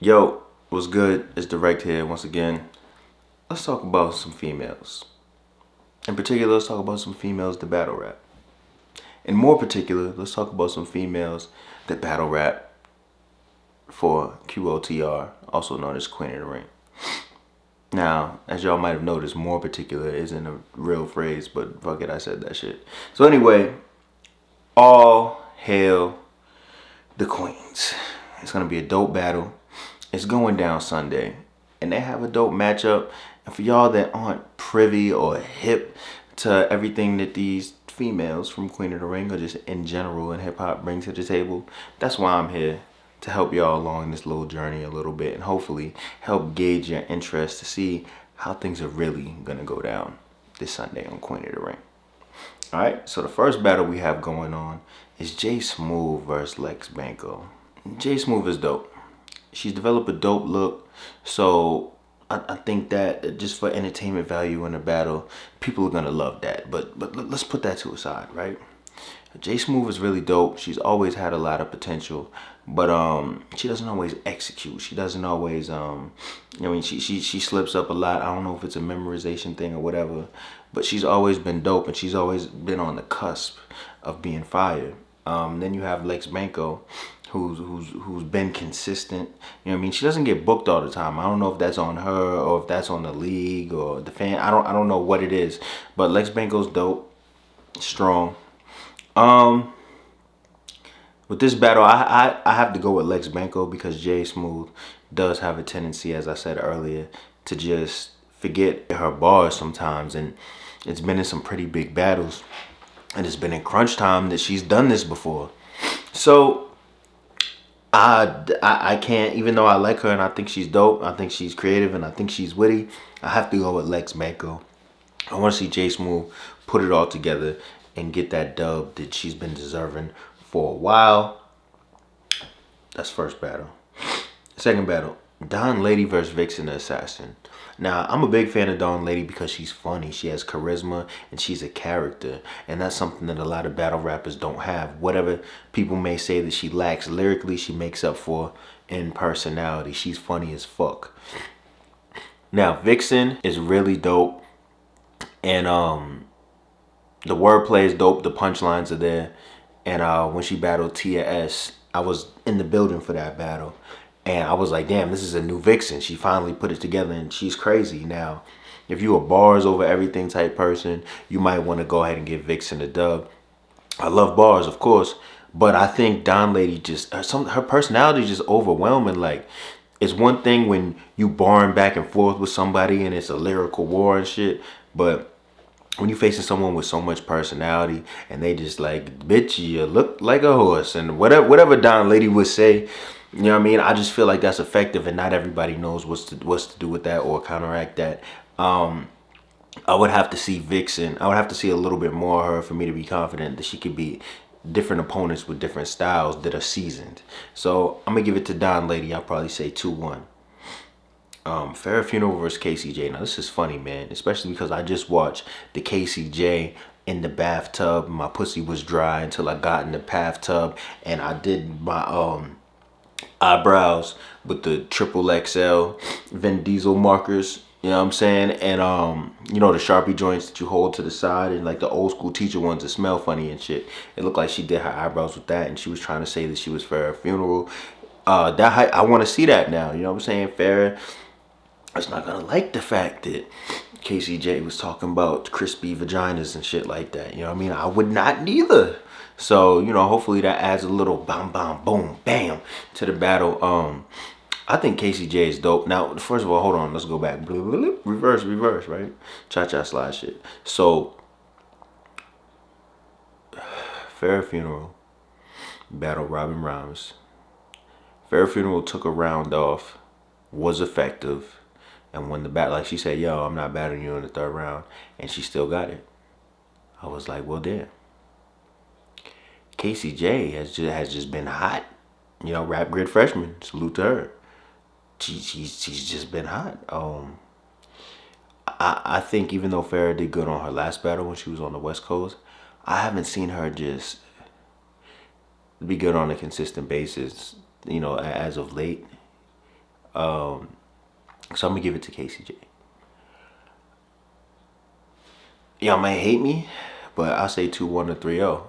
Yo, what's good? It's Direct here once again. Let's talk about some females. In particular, let's talk about some females that battle rap. In more particular, let's talk about some females that battle rap for QOTR, also known as Queen of the Ring. Now, as y'all might have noticed, more particular isn't a real phrase, but fuck it, I said that shit. So anyway, all hail the queens. It's gonna be a dope battle. It's going down Sunday, and they have a dope matchup. And for y'all that aren't privy or hip to everything that these females from Queen of the Ring or just in general in hip hop bring to the table, that's why I'm here to help y'all along this little journey a little bit and hopefully help gauge your interest to see how things are really gonna go down this Sunday on Queen of the Ring. All right, so the first battle we have going on is J Smooth versus Lex Banco. J Smooth is dope. She's developed a dope look, so I think that just for entertainment value in a battle, people are gonna love that. But let's put that to a side, right? J Smooth is really dope. She's always had a lot of potential, but she doesn't always execute. She doesn't always she slips up a lot. I don't know if it's a memorization thing or whatever, but she's always been dope and she's always been on the cusp of being fired. Then you have Lex Banco, who's been consistent. You know what I mean? She doesn't get booked all the time. I don't know if that's on her or if that's on the league or the fan. I don't know what it is. But Lex Banco's dope, strong. With this battle, I have to go with Lex Banco because J Smooth does have a tendency, as I said earlier, to just forget her bars sometimes, and it's been in some pretty big battles, and it's been in crunch time that she's done this before. So I can't, even though I like her and I think she's dope, I think she's creative and I think she's witty, I have to go with Lex Banco. I want to see J Smooth put it all together and get that dub that she's been deserving for a while. That's first battle. Second battle, Don Lady versus Vixen the Assassin. Now, I'm a big fan of Dawn Lady because she's funny. She has charisma and she's a character. And that's something that a lot of battle rappers don't have. Whatever people may say that she lacks lyrically, she makes up for in personality. She's funny as fuck. Now, Vixen is really dope. And the wordplay is dope. The punchlines are there. And when she battled Tia S, I was in the building for that battle. And I was like, damn, this is a new Vixen. She finally put it together and she's crazy. Now, if you a bars over everything type person, you might want to go ahead and give Vixen a dub. I love bars, of course, but I think Don Lady just, her personality is just overwhelming. Like, it's one thing when you barring back and forth with somebody and it's a lyrical war and shit, but when you facing someone with so much personality and they just like, bitch, you look like a horse and whatever Don Lady would say, you know what I mean? I just feel like that's effective and not everybody knows what's to do with that or counteract that. I would have to see Vixen. I would have to see a little bit more of her for me to be confident that she could beat different opponents with different styles that are seasoned. So I'm going to give it to Don Lady. I'll probably say 2-1. Farrah Funeral versus KCJ. Now, this is funny, man, especially because I just watched the KCJ in the bathtub. My pussy was dry until I got in the bathtub and I did my eyebrows with the triple XL Vin Diesel markers, you know what I'm saying? And you know the Sharpie joints that you hold to the side and like the old school teacher ones that smell funny and shit. It looked like she did her eyebrows with that and she was trying to say that she was Farrah Funeral. I want to see that now, you know what I'm saying? Farrah is not gonna like the fact that KCJ was talking about crispy vaginas and shit like that, you know what I mean? I would not neither. So, you know, hopefully that adds a little bam, bam, boom, bam to the battle. I think KCJ is dope. Now, first of all, hold on. Let's go back. Reverse, right? Cha-cha slide shit. So, Farrah Funeral battle Robin Rhymes. Farrah Funeral took a round off, was effective, and won the battle. Like she said, yo, I'm not battling you in the third round. And she still got it. I was like, well, damn. KCJ has just been hot, you know. Rap Grid freshman, salute to her. She's just been hot. I think even though Farrah did good on her last battle when she was on the West Coast, I haven't seen her just be good on a consistent basis, you know, as of late. So I'm gonna give it to KCJ. Y'all might hate me, but I say 2-1 or 3-0.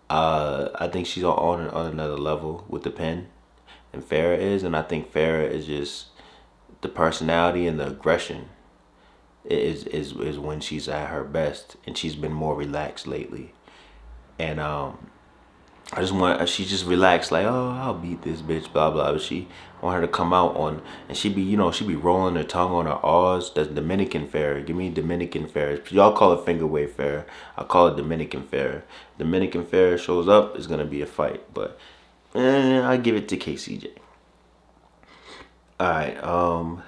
I think she's on another level with the pen, and Farrah is, and I think Farrah is just the personality and the aggression is when she's at her best, and she's been more relaxed lately. And I just want, she just relaxed, like, oh, I'll beat this bitch, blah blah. But she want her to come out on, and she be, she be rolling her tongue on her R's. That's Dominican Farrah. Give me Dominican Farrah. Y'all call it finger wave Farrah. I call it Dominican Farrah. Dominican Farrah shows up, it's gonna be a fight. But I give it to KCJ. All right.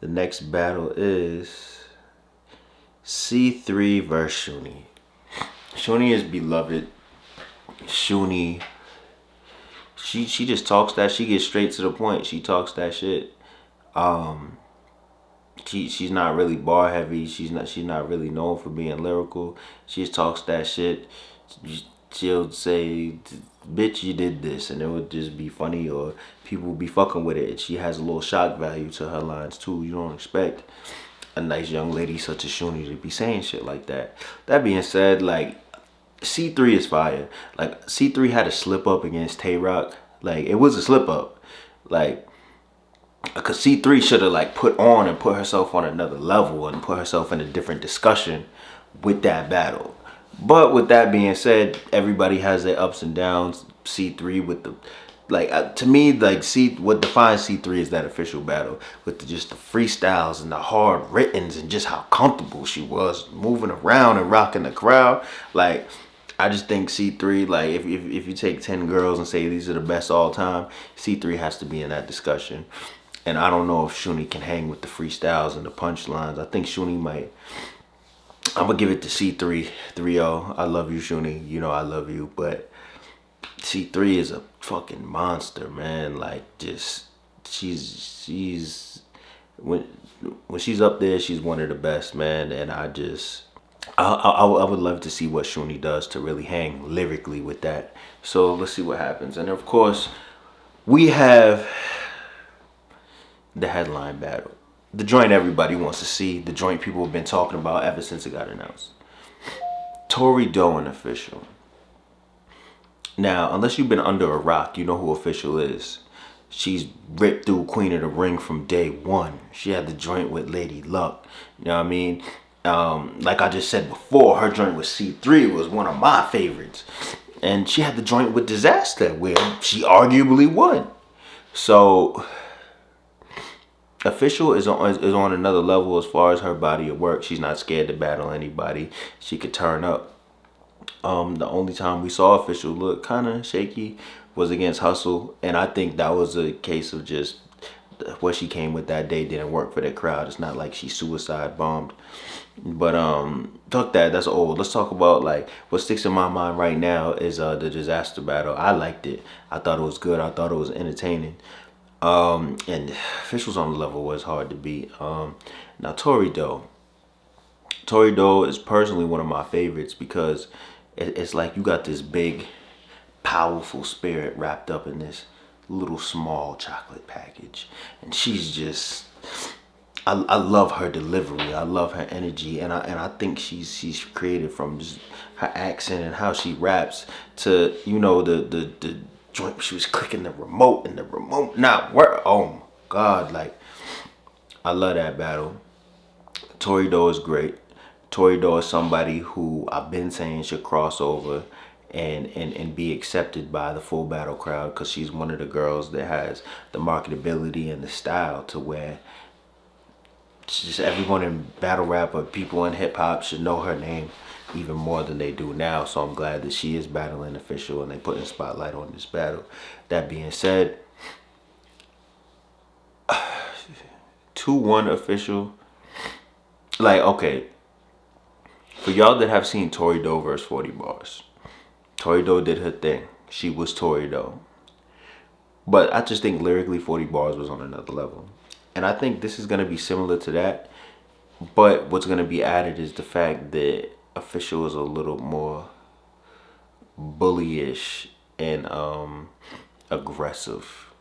The next battle is C3 versus Shuni. Shuni is beloved. Shuni, she just talks that. She gets straight to the point. She talks that shit. She's not really bar heavy. She's not really known for being lyrical. She just talks that shit. She'll say, "Bitch, you did this," and it would just be funny, or people would be fucking with it. She has a little shock value to her lines too. You don't expect a nice young lady such as Shuni to be saying shit like that. That being said, like, C3 is fire. Like, C3 had a slip up against Tay Rock. Like, it was a slip up. Like, because C3 should have like put on and put herself on another level and put herself in a different discussion with that battle. But with that being said, everybody has their ups and downs. C3 with the, like, to me, like, what defines C3 is that official battle with just the freestyles and the hard writtens and just how comfortable she was moving around and rocking the crowd. Like, I just think C3, like, if you take 10 girls and say these are the best all time, C3 has to be in that discussion. And I don't know if Shuni can hang with the freestyles and the punchlines. I think Shuni might. I'm going to give it to C3, 3-0. I love you, Shuni. You know I love you. But C3 is a fucking monster, man. Like, just, she's when she's up there, she's one of the best, man. And I would love to see what Shuni does to really hang lyrically with that. So let's see what happens. And of course, we have the headline battle. The joint everybody wants to see. The joint people have been talking about ever since it got announced. Tori Doe and Official. Now, unless you've been under a rock, you know who Official is. She's ripped through Queen of the Ring from day one. She had the joint with Lady Luck. You know what I mean? Like I just said before, her joint with C3 was one of my favorites. And she had the joint with Disaster, where she arguably won. So Official is on another level as far as her body of work. She's not scared to battle anybody. She could turn up. The only time we saw Official look kind of shaky was against Hustle, and I think that was a case of just what she came with that day didn't work for that crowd. It's not like she suicide bombed. But fuck that, that's old. Let's talk about, like, what sticks in my mind right now is the Disaster battle. I liked it. I thought it was good. I thought it was entertaining. And Officials on the level was hard to beat. Now Tori Doe. Tori Doe is personally one of my favorites because it's like you got this big, powerful spirit wrapped up in this little small chocolate package, and she's just, I love her delivery. I love her energy, and I think she's created from just her accent and how she raps to, the joint. She was clicking the remote and the remote not work. Oh my God, like, I love that battle. Tori Doe is great. Tori Doe is somebody who I've been saying should cross over and be accepted by the full battle crowd, because she's one of the girls that has the marketability and the style to where just everyone in battle rap or people in hip hop should know her name even more than they do now. So I'm glad that she is battling Official and they put a spotlight on this battle. That being said, 2-1 Official. Like, okay, for y'all that have seen Tori Doe versus 40 Bars, Tori Doe did her thing. She was Tori Doe. But I just think lyrically 40 Bars was on another level. And I think this is going to be similar to that. But what's going to be added is the fact that Official is a little more bullyish and aggressive.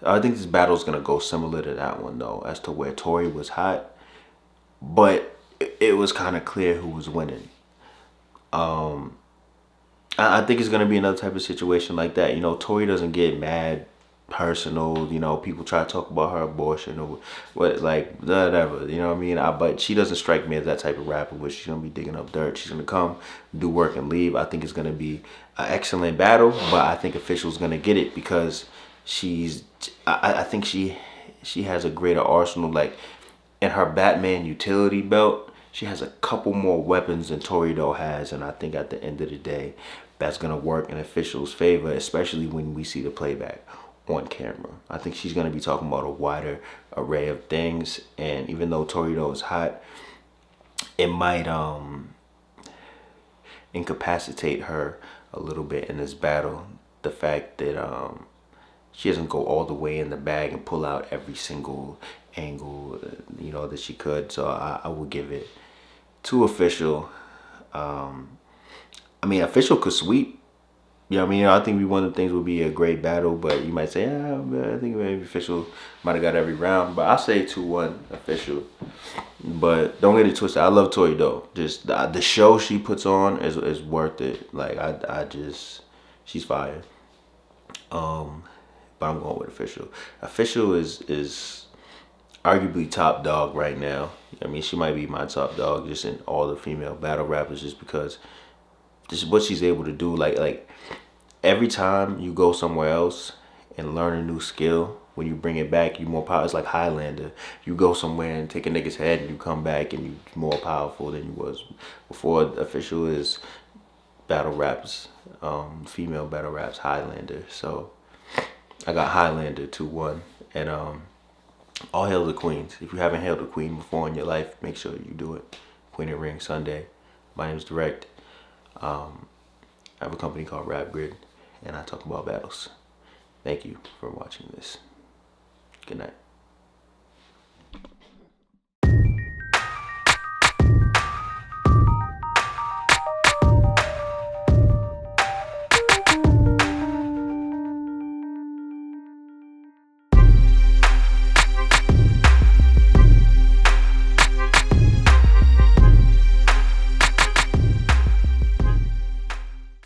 I think this battle is gonna go similar to that one though, as to where Tori was hot, but it was kind of clear who was winning. I think it's gonna be another type of situation like that. You know, Tori doesn't get mad personal. You know, people try to talk about her abortion or what, like whatever. You know what I mean? But she doesn't strike me as that type of rapper where she's gonna be digging up dirt. She's gonna come, do work, and leave. I think it's gonna be an excellent battle, but I think Official's gonna get it because she's. I think she has a greater arsenal. Like in her Batman utility belt, she has a couple more weapons than Torido has, and I think at the end of the day, that's gonna work in Official's favor, especially when we see the playback on camera. I think she's gonna be talking about a wider array of things, and even though Torido is hot, it might incapacitate her a little bit in this battle. The fact that she doesn't go all the way in the bag and pull out every single angle, you know, that she could. So I will give it to Official. I mean, Official could sweep. You know what I mean? I think one of the things would be a great battle, but you might say, yeah, I think maybe Official might have got every round. But I'll say 2-1 Official. But don't get it twisted. I love Tori though. Just the show she puts on is worth it. Like I just, she's fire. But I'm going with Official. Official is arguably top dog right now. I mean, she might be my top dog just in all the female battle rappers, just because just what she's able to do. Like every time you go somewhere else and learn a new skill, when you bring it back, you more powerful. It's like Highlander. You go somewhere and take a nigga's head, and you come back and you more powerful than you was before. Official is battle raps, female battle raps Highlander. So I got Highlander 2-1, and all hail the queens. If you haven't hailed a queen before in your life, make sure you do it. Queen of Ring Sunday. My name's Direct. I have a company called Rap Grid, and I talk about battles. Thank you for watching this. Good night.